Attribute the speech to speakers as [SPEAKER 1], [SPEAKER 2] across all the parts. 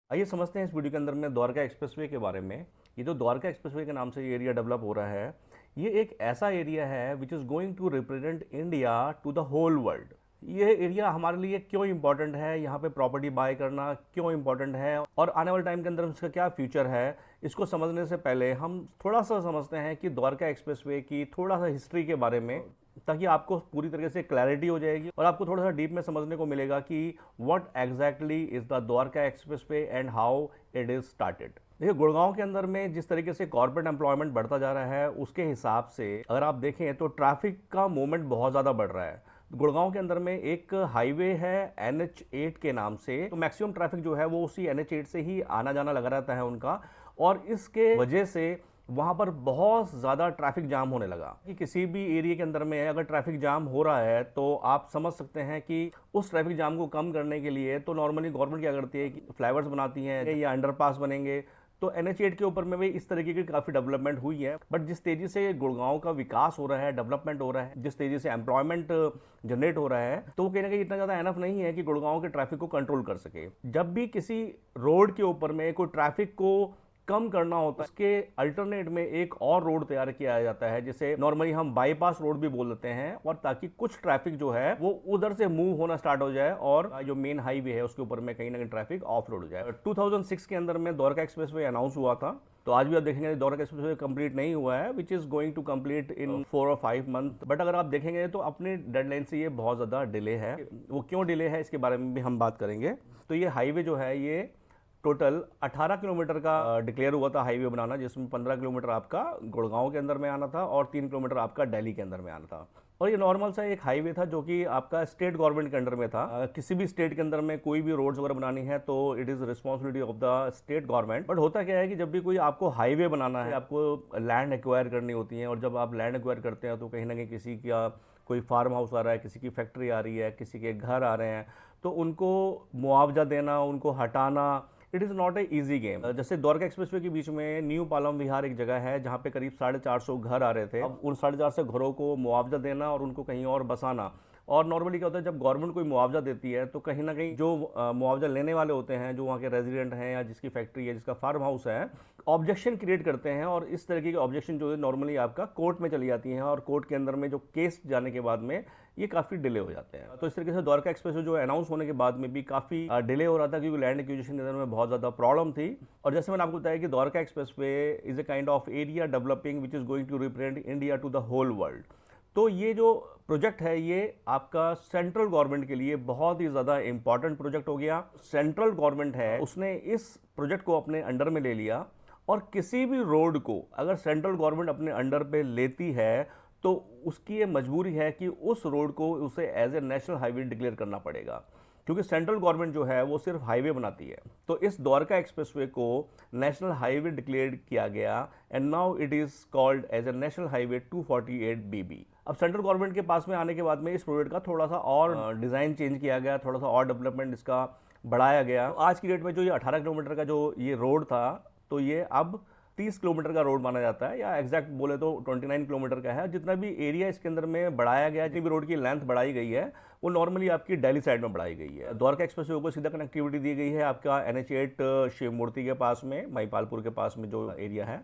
[SPEAKER 1] आइए समझते हैं इस वीडियो के अंदर में द्वारका एक्सप्रेसवे के बारे में। ये जो द्वारका एक्सप्रेसवे के नाम से ये एरिया डेवलप हो रहा है, ये एक ऐसा एरिया है which is going to represent India to the whole world. ये एरिया हमारे लिए क्यों इंपॉर्टेंट है, यहाँ पे प्रॉपर्टी बाय करना क्यों इंपॉर्टेंट है और आने वाले टाइम के अंदर इसका क्या फ्यूचर है, इसको समझने से पहले हम थोड़ा सा समझते हैं कि द्वारका एक्सप्रेसवे की थोड़ा सा हिस्ट्री के बारे में, ताकि आपको पूरी तरीके से क्लैरिटी हो जाएगी और आपको थोड़ा सा डीप में समझने को मिलेगा कि what exactly is the Dwarka expressway and how it is started. देखिए, गुड़गांव के अंदर में जिस तरीके से कॉर्पोरेट एम्प्लॉयमेंट बढ़ता जा रहा है, उसके हिसाब से अगर आप देखें तो ट्रैफिक का मूवमेंट बहुत ज़्यादा बढ़ रहा है। गुड़गांव के अंदर में एक हाईवे है NH8 के नाम से, तो मैक्सिमम ट्रैफिक जो है वो उसी NH8 से ही आना जाना लगा रहता है उनका, और इसके वजह से वहाँ पर बहुत ज़्यादा ट्रैफिक जाम होने लगा। कि किसी भी एरिया के अंदर में अगर ट्रैफिक जाम हो रहा है तो आप समझ सकते हैं कि उस ट्रैफिक जाम को कम करने के लिए तो नॉर्मली गवर्नमेंट क्या करती है कि फ्लाईओवर्स बनाती हैं या अंडरपास बनेंगे। तो NH8 के ऊपर में भी इस तरीके की काफ़ी डेवलपमेंट हुई है। बट जिस तेज़ी से गुड़गांव का विकास हो रहा है, डेवलपमेंट हो रहा है, जिस तेज़ी से एम्प्लॉयमेंट जनरेट हो रहा है, तो कहीं ना कहीं इतना ज़्यादा एनफ नहीं है कि गुड़गांव के ट्रैफिक को कंट्रोल कर सके। जब भी किसी रोड के ऊपर में कोई ट्रैफिक को कम करना होता है, उसके अल्टरनेट में एक और रोड तैयार किया जाता है जिसे नॉर्मली हम बाईपास रोड भी बोल देते हैं, और ताकि कुछ ट्रैफिक जो है वो उधर से मूव होना स्टार्ट हो जाए और जो मेन हाईवे है उसके ऊपर में कहीं ना कहीं ट्रैफिक ऑफ रोड हो जाए। 2006 के अंदर में द्वारका एक्सप्रेसवे अनाउंस हुआ था। तो आज भी आप देखेंगे द्वारका एक्सप्रेसवे कंप्लीट नहीं हुआ है, which is going to complete in 4 और 5 मंथ। बट अगर आप देखेंगे तो अपनी डेडलाइन से ये बहुत ज़्यादा डिले है। वो क्यों डिले है इसके बारे में भी हम बात करेंगे। तो ये हाईवे जो है ये टोटल 18 किलोमीटर का डिक्लेयर हुआ था हाईवे बनाना, जिसमें 15 किलोमीटर आपका गुड़गांव के अंदर में आना था और 3 किलोमीटर आपका दिल्ली के अंदर में आना था। और ये नॉर्मल सा एक हाईवे था जो कि आपका स्टेट गवर्नमेंट के अंडर में था। किसी भी स्टेट के अंदर में कोई भी रोड्स वगैरह बनानी है तो it is responsibility of the state government. But होता क्या है कि जब भी कोई आपको हाईवे बनाना है, आपको लैंड एक्वायर करनी होती है, और जब आप लैंड एक्वायर करते हैं तो कहीं ना कहीं किसी का कोई फार्म हाउस आ रहा है, किसी की फैक्ट्री आ रही है, किसी के घर आ रहे हैं, तो उनको मुआवजा देना, उनको हटाना, it is not a easy game. जैसे द्वारका एक्सप्रेसवे के बीच में न्यू पालम विहार एक जगह है जहाँ पे करीब 450 घर आ रहे थे। अब उन 450 घरों को मुआवजा देना और उनको कहीं और बसाना, और नॉर्मली क्या होता है जब गवर्नमेंट कोई मुआवजा देती है तो कहीं ना कहीं जो मुआवजा लेने वाले होते हैं, जो वहाँ के रेजिडेंट हैं या जिसकी फैक्ट्री है, जिसका फार्म हाउस है, ऑब्जेक्शन क्रिएट करते हैं, और इस तरीके के ऑब्जेक्शन जो है नॉर्मली आपका कोर्ट में चली जाती हैं, और कोर्ट के अंदर में जो केस जाने के बाद में ये काफ़ी डिले हो जाते हैं। तो इस तरीके से द्वारका एक्सप्रेसवे जो अनाउंस होने के बाद में भी काफ़ी डिले हो रहा था, क्योंकि लैंड एक्विजिशन के अंदर में बहुत ज़्यादा प्रॉब्लम थी। और जैसे मैंने आपको बताया कि Dwarka expressway is a kind of area developing which is going to represent India to the whole world. तो ये जो प्रोजेक्ट है ये आपका सेंट्रल गवर्नमेंट के लिए बहुत ही ज़्यादा इंपॉर्टेंट प्रोजेक्ट हो गया। सेंट्रल गवर्नमेंट है उसने इस प्रोजेक्ट को अपने अंडर में ले लिया, और किसी भी रोड को अगर सेंट्रल गवर्नमेंट अपने अंडर पे लेती है तो उसकी ये मजबूरी है कि उस रोड को उसे as a national highway declare करना पड़ेगा, क्योंकि सेंट्रल गवर्नमेंट जो है वो सिर्फ हाईवे बनाती है। तो इस द्वारका एक्सप्रेसवे को नेशनल हाईवे डिक्लेयर किया गया, and now it is called as a national highway 248BB। अब सेंट्रल गवर्नमेंट के पास में आने के बाद में इस प्रोजेक्ट का थोड़ा सा और डिज़ाइन चेंज किया गया, थोड़ा सा और डेवलपमेंट इसका बढ़ाया गया। तो आज की डेट में जो ये 18 किलोमीटर का जो ये रोड था, तो ये अब 30 किलोमीटर का रोड माना जाता है, या एग्जैक्ट बोले तो 29 किलोमीटर का है। जितना भी एरिया इसके अंदर में बढ़ाया गया, जितनी भी रोड की लेंथ बढ़ाई गई है, वो नॉर्मली आपकी दिल्ली साइड में बढ़ाई गई है। द्वारका एक्सप्रेसवे को सीधा कनेक्टिविटी दी गई है आपका NH8 शिव मूर्ति के पास में, महिपालपुर के पास में जो एरिया है,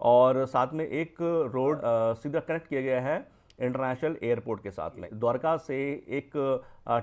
[SPEAKER 1] और साथ में एक रोड सीधा कनेक्ट किया गया है इंटरनेशनल एयरपोर्ट के साथ में। द्वारका से एक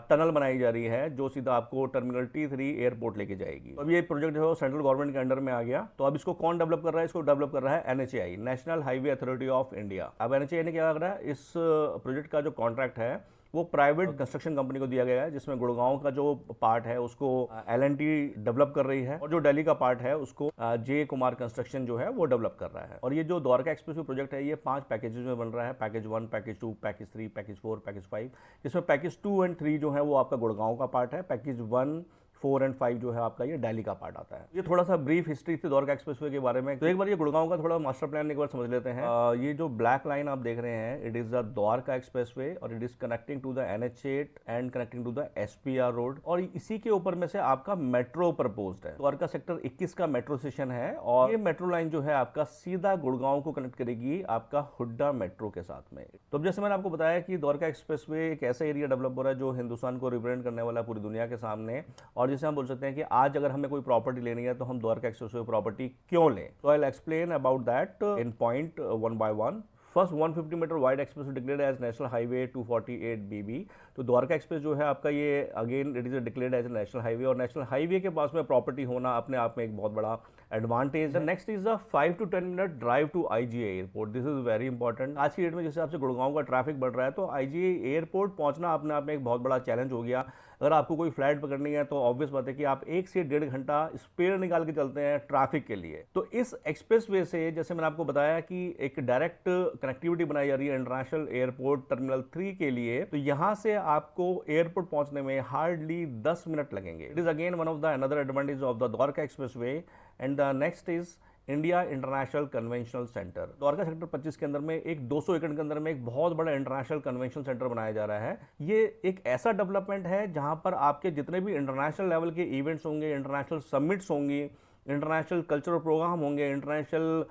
[SPEAKER 1] टनल बनाई जा रही है जो सीधा आपको टर्मिनल T3 एयरपोर्ट लेके जाएगी। तो अब ये प्रोजेक्ट जो है सेंट्रल गवर्नमेंट के अंडर में आ गया। तो अब इसको कौन डेवलप कर रहा है? इसको डेवलप कर रहा है NHAI, national highway authority of India. अब NHAI ने क्या कर रहा है, इस प्रोजेक्ट का जो कॉन्ट्रैक्ट है वो प्राइवेट कंस्ट्रक्शन कंपनी को दिया गया है, जिसमें गुड़गांव का जो पार्ट है उसको L&T डेवलप कर रही है, और जो दिल्ली का पार्ट है उसको J कुमार कंस्ट्रक्शन जो है वो डेवलप कर रहा है। और ये जो द्वारका एक्सप्रेसवे प्रोजेक्ट है ये 5 पैकेजेस में बन रहा है, package 1, package 2, package 3, package 4, package 5। जिसमें पैकेज 2 एंड 3 जो है वो आपका गुड़गांव का पार्ट है, पैकेज 1, 4 एंड 5 जो है आपका ये दिल्ली का पार्ट आता है। ये थोड़ा सा ब्रीफ हिस्ट्री थी द्वारका एक्सप्रेसवे के बारे में। तो एक बार ये गुड़गांव का थोड़ा मास्टर प्लान एक बार समझ लेते हैं। ये जो ब्लैक लाइन आप देख रहे हैं, it is the Dwarka expressway, और it is connecting to the NH8 and connecting to the SPR road, और इसी के ऊपर में से आपका मेट्रो प्रपोज्ड है। द्वारका सेक्टर 21 का मेट्रो स्टेशन है, और ये मेट्रो लाइन जो है आपका सीधा गुड़गांव को कनेक्ट करेगी आपका हुड्डा मेट्रो के साथ में। तो अब जैसे मैंने आपको बताया कि द्वारका एक्सप्रेसवे एक ऐसा एरिया डेवलप हो रहा है जो हिंदुस्तान को रिप्रेजेंट करने वाला है पूरी दुनिया के सामने, और और जैसे हम बोल सकते हैं कि आज अगर हमें कोई प्रॉपर्टी लेनी है तो हम द्वारका एक्सप्रेसवे प्रॉपर्टी क्यों लें। तो I will explain about that in point one by one. First 150 meter wide express declared as national highway 248 BB. तो द्वारका एक्सप्रेस जो है आपका ये again it is declared as national highway, और नेशनल हाईवे के पास में प्रॉपर्टी होना अपने आप में एक बहुत बड़ा एडवांटेज है। Next is the 5 to 10 minute drive to IGA airport. This is very important. आज की डेट में जिस हिसाब से गुड़गांव का ट्रैफिक बढ़ रहा है तो आईजीए एयरपोर्ट पहुंचना अपने आप में एक बहुत बड़ा चैलेंज हो गया। अगर आपको कोई फ्लाइट पकड़नी है तो ऑब्वियस बात है कि आप 1 से 1.5 घंटा स्पेयर निकाल के चलते हैं ट्रैफिक के लिए। तो इस एक्सप्रेसवे से जैसे मैंने आपको बताया कि एक डायरेक्ट कनेक्टिविटी बनाई जा रही है इंटरनेशनल एयरपोर्ट टर्मिनल 3 के लिए, तो यहां से आपको एयरपोर्ट पहुंचने में हार्डली 10 मिनट लगेंगे। It is again one of the another advantage of the Dwarka expressway. And the next is India international conventional centre. Dwarka sector 25 के अंदर में एक 200 एकड़ के अंदर में एक बहुत बड़ा इंटरनेशनल कन्वेंशन सेंटर बनाया जा रहा है। ये एक ऐसा डेवलपमेंट है जहां पर आपके जितने भी इंटरनेशनल लेवल के इवेंट्स होंगे, इंटरनेशनल समिट्स होंगी, इंटरनेशनल कल्चरल प्रोग्राम होंगे, इंटरनेशनल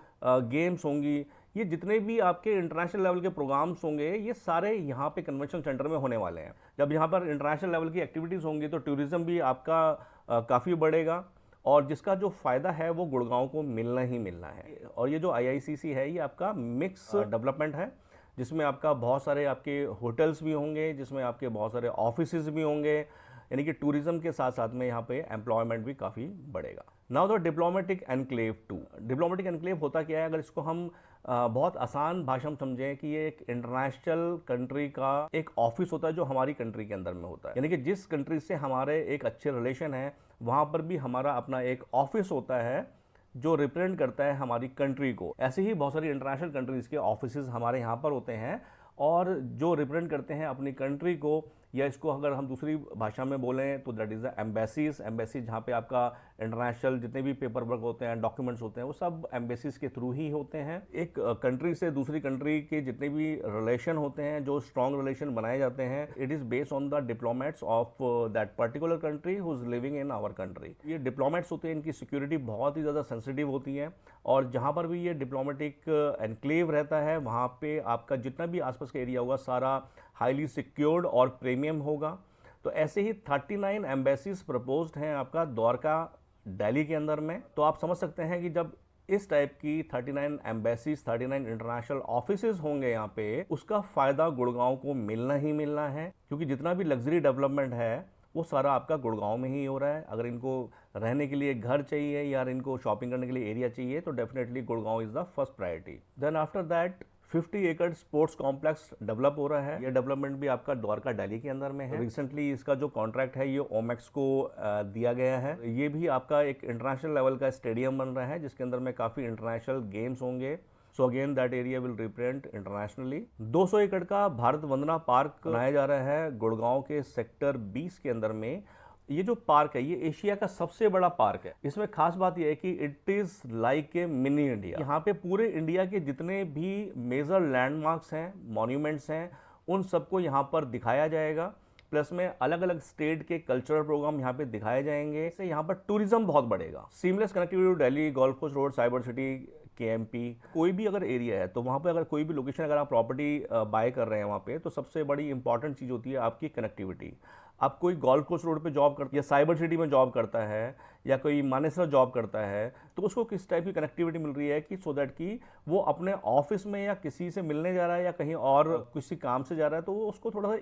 [SPEAKER 1] गेम्स होंगी, ये जितने भी आपके इंटरनेशनल लेवल के प्रोग्राम्स होंगे ये सारे यहाँ पे कन्वेंशन सेंटर में होने वाले हैं। जब यहाँ पर इंटरनेशनल लेवल की एक्टिविटीज़ होंगी तो टूरिज्म भी आपका काफ़ी बढ़ेगा, और जिसका जो फ़ायदा है वो गुड़गांव को मिलना ही मिलना है। और ये जो आईआईसीसी है ये आपका मिक्स डेवलपमेंट है, जिसमें आपका बहुत सारे आपके होटल्स भी होंगे, जिसमें आपके बहुत सारे ऑफिसेज भी होंगे, यानी कि टूरिज्म के साथ साथ में यहाँ पे एम्प्लॉयमेंट भी काफ़ी बढ़ेगा। Now the diplomatic enclave 2। Diplomatic enclave होता क्या है, अगर इसको हम बहुत आसान भाषा में समझें कि ये एक इंटरनेशनल कंट्री का एक ऑफिस होता है जो हमारी कंट्री के अंदर में होता है, यानी कि जिस कंट्री से हमारे एक अच्छे रिलेशन है वहाँ पर भी हमारा अपना एक ऑफिस होता है जो रिप्रेजेंट करता है हमारी कंट्री को। ऐसे ही बहुत सारी इंटरनेशनल कंट्रीज़ के ऑफिसेज हमारे यहाँ पर होते हैं और जो रिप्रेजेंट करते हैं अपनी कंट्री को, या इसको अगर हम दूसरी भाषा में बोलें तो that is the embassies. Embassy जहाँ पे आपका इंटरनेशनल जितने भी पेपर वर्क होते हैं, डॉक्यूमेंट्स होते हैं, वो सब एम्बेसीज के थ्रू ही होते हैं। एक कंट्री से दूसरी कंट्री के जितने भी रिलेशन होते हैं, जो स्ट्रॉन्ग रिलेशन बनाए जाते हैं, it is based on the diplomats of that particular country who is living in our country. ये डिप्लोमेट्स होते हैं, इनकी सिक्योरिटी बहुत ही ज़्यादा सेंसिटिव होती है, और जहाँ पर भी ये डिप्लोमेटिक एनक्लेव रहता है वहाँ पे आपका जितना भी आसपास का एरिया होगा सारा हाईली सिक्योर्ड और प्रीमियम होगा। तो ऐसे ही 39 एम्बेसीज प्रपोज्ड हैं आपका द्वारका दिल्ली के अंदर में। तो आप समझ सकते हैं कि जब इस टाइप की 39 एम्बेसीज, 39 इंटरनेशनल ऑफिसेज होंगे यहाँ पे, उसका फ़ायदा गुड़गांव को मिलना ही मिलना है, क्योंकि जितना भी लग्जरी डेवलपमेंट है वो सारा आपका गुड़गांव में ही हो रहा है। अगर इनको रहने के लिए घर चाहिए या इनको शॉपिंग करने के लिए एरिया चाहिए तो definitely Gurgaon is the first priority. Then after that 50 एकड़ स्पोर्ट्स कॉम्प्लेक्स डेवलप हो रहा है। ये डेवलपमेंट भी आपका द्वारका दिल्ली के अंदर में है। रिसेंटली इसका जो कॉन्ट्रैक्ट है ये ओमेक्स को दिया गया है। ये भी आपका एक इंटरनेशनल लेवल का स्टेडियम बन रहा है जिसके अंदर में काफ़ी इंटरनेशनल गेम्स होंगे। So again that area will represent internationally. 200 एकड़ का भारत वंदना पार्क बनाया जा रहा है गुड़गांव के सेक्टर 20 के अंदर में। ये जो पार्क है ये एशिया का सबसे बड़ा पार्क है। इसमें खास बात यह है कि it is like a mini India. यहाँ पे पूरे इंडिया के जितने भी मेजर लैंडमार्क्स हैं, मॉन्यूमेंट्स हैं, उन सबको यहाँ पर दिखाया जाएगा। प्लस में अलग अलग स्टेट के कल्चरल प्रोग्राम यहाँ पे दिखाए जाएंगे। इससे यहाँ पर टूरिज्म बहुत बढ़ेगा। Seamless connectivity to Delhi, golf course road, cyber city, KMP, कोई भी अगर एरिया है तो वहाँ पे अगर कोई भी लोकेशन अगर आप प्रॉपर्टी बाय कर रहे हैं वहाँ पे, तो सबसे बड़ी इंपॉर्टेंट चीज़ होती है आपकी कनेक्टिविटी। आप कोई गोल्फ कोर्स रोड पे जॉब करता है या साइबर सिटी में जॉब करता है या कोई मानेसर जॉब करता है, तो उसको किस टाइप की कनेक्टिविटी मिल रही है कि सो दैट कि वो अपने ऑफिस में या किसी से मिलने जा रहा है या कहीं और किसी काम से जा रहा है तो उसको थोड़ा सा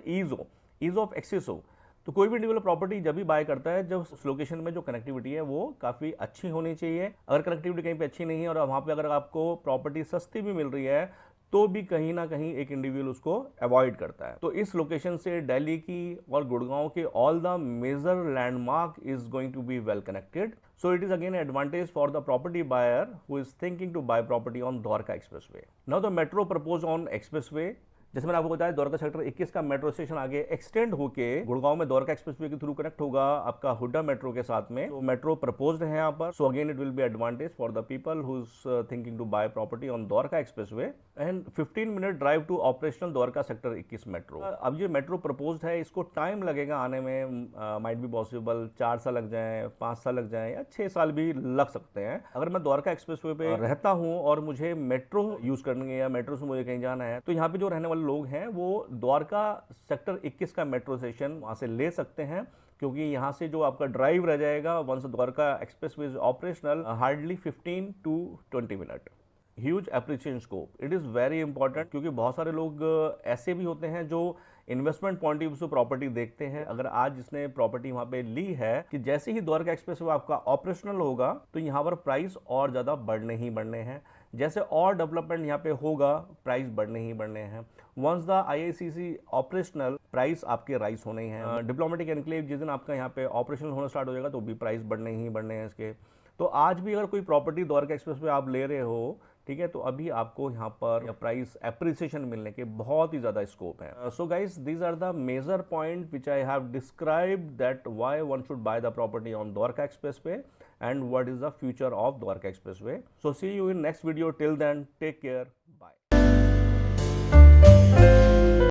[SPEAKER 1] ईज ऑफ एक्सेस हो। तो कोई भी इंडिविजुअल प्रॉपर्टी जब भी बाय करता है, जब उस लोकेशन में जो कनेक्टिविटी है वो काफ़ी अच्छी होनी चाहिए। अगर कनेक्टिविटी कहीं पे अच्छी नहीं है और वहाँ पे अगर आपको प्रॉपर्टी सस्ती भी मिल रही है तो भी कहीं ना कहीं एक इंडिविजुअल उसको अवॉइड करता है। तो इस लोकेशन से दिल्ली की और गुड़गांव के all the major landmark is going to be well connected. So it is again advantage for the property buyer who is thinking to buy property on Dwarka expressway. Now the metro propose on expressway. जैसे मैंने आपको बताया Dwarka sector 21 का metro station आगे extend होके गुड़गांव में Dwarka expressway के through connect होगा आपका हुड्डा मेट्रो के साथ में। तो मेट्रो प्रपोज्ड है यहाँ पर। So again it will be advantage for the people who is thinking to buy property on Dwarka expressway. And 15 minute drive to operational Dwarka sector 21 metro. अब ये मेट्रो प्रपोज्ड है, इसको टाइम लगेगा आने में, माइट बी पॉसिबल 4 साल लग जाए, 5 साल लग जाए या 6 साल भी लग सकते हैं। अगर मैं द्वारका एक्सप्रेसवे पे रहता हूँ और मुझे मेट्रो यूज करनी है या मेट्रो से मुझे कहीं जाना है, तो यहाँ पे जो रहने वाले लोग हैं वो द्वारका सेक्टर 21 का मेट्रो स्टेशन वहाँ से ले सकते हैं। क्योंकि यहाँ से जो आपका ड्राइव रह जाएगा once Dwarka expressway is operational, hardly 15 to 20 minute. Huge appreciation scope, it is very important, क्योंकि बहुत सारे लोग ऐसे भी होते हैं जो इन्वेस्टमेंट पॉइंट ऑफ व्यू से प्रॉपर्टी देखते हैं। अगर आज जिसने प्रॉपर्टी वहाँ पे ली है कि जैसे ही द्वारका एक्सप्रेसवे आपका ऑपरेशनल होगा तो यहाँ पर प्राइस और ज़्यादा बढ़ने ही बढ़ने हैं। जैसे और डेवलपमेंट यहाँ पे होगा प्राइस बढ़ने ही बढ़ने हैं। Once the IICC operational, price आपके राइज होने ही हैं। डिप्लोमेटिक एनक्लेव जिस दिन आपका यहाँ पे ऑपरेशनल होना स्टार्ट हो जाएगा तो भी प्राइस बढ़ने ही बढ़ने हैं इसके। तो आज भी अगर कोई प्रॉपर्टी द्वारका एक्सप्रेस पे आप ले रहे हो, ठीक है, तो अभी आपको यहाँ पर प्राइस एप्रिसिएशन मिलने के बहुत ही ज़्यादा स्कोप है। So guys, these are the major point which I have described that why one should buy the property on Dwarka expressway and what is the future of Dwarka Expressway. So see you in next video. Till then, take care.